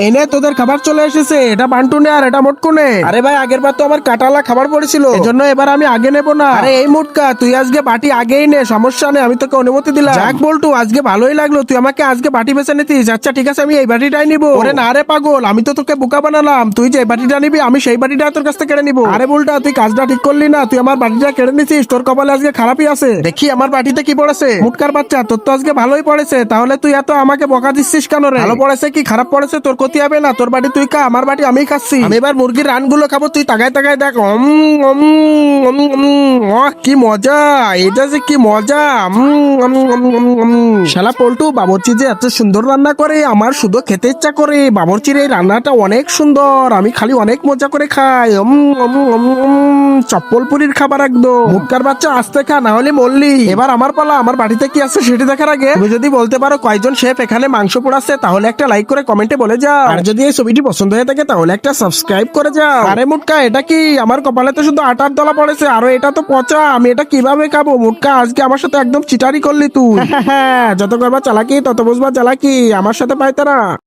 এনে তোদের খাবার চলে এসেছে। এটা বান্টুনে আর এটা মোটকুনে। আরে ভাই আগের বার তো আমার কাটালা খাবার পড়েছিল, এজন্য এবার আমি আগে নেবো না। আরে এই মুটকা তুই আজকে বাটি আগেই নে, সমস্যা নেই, আমি তোকে অনুমতি দিলাম। যাক বল্টু, আজকে ভালোই লাগলো, তুই আমাকে আজকে বাটি বেছে নিতিস। আচ্ছা ঠিক আছে, আমি এই বাটিটাই নিবো। ওরে না রে পাগল, আমি তো তোকে বোকা বানালাম। তুই যে বাটিটা নিবি আমি সেই বাটিটা তোর কাছ থেকে কেড়ে নিবো। আরে বলটা তুই কাজটা ঠিক করলি না, তুই আমার বাটিটা কেড়ে নিছিস। তোর কপালে আজকে খারাপই আছে। দেখি আমার বাটিতে কি পড়েছে। মুটকার বাচ্চা, তোর তো আজকে ভালোই পড়েছে, তাহলে তুই এত আমাকে বকা দিচ্ছিস কেন রে? ভালো পড়েছে কি খারাপ পড়েছে তোর ক্ষতি হবে না। তোর বাটি তুই খা, আমার বাটি আমি খাচ্ছি। আমি এবার মুরগির রানগুলো খাবো, তুই তাকায় তাকায় দেখ। কি মজা, এটা যে কি মজা। শালা পল্টু, বাবরচি যে এত সুন্দর রান্না করে, আমার শুধু খেতে ইচ্ছা করে। বাবরচির এই রান্নাটা অনেক সুন্দর, আমি খালি অনেক মজা করে খাই। চপ্পলপুরির খাবার একদম। মুটকার বাচ্চা আস্তে খা, না হলে মরলি। এবার আমার পালা, আমার বাড়িতে কি আছে সেটি দেখার আগে তুমি যদি বলতে পারো কয়জন শেফ এখানে মাংস পোড়াচ্ছে, তাহলে একটা লাইক করে কমেন্টে বলে যাও। আর যদি এই ছবিটি পছন্দ হয়ে থাকে তাহলে একটা সাবস্ক্রাইব করে যাও। আরে মুটকা, এটা কি? আমার কপালে তো শুধু আটার দলা পড়েছে, আরো এটা তো পচা। আমি এটা কিভাবে খাবো? মুটকা, আজকে আমার সাথে একদম চিটারি করলি তুই। যত করবা চালাকি তত বুঝবা চালাকি, আমার সাথে পাইতারা।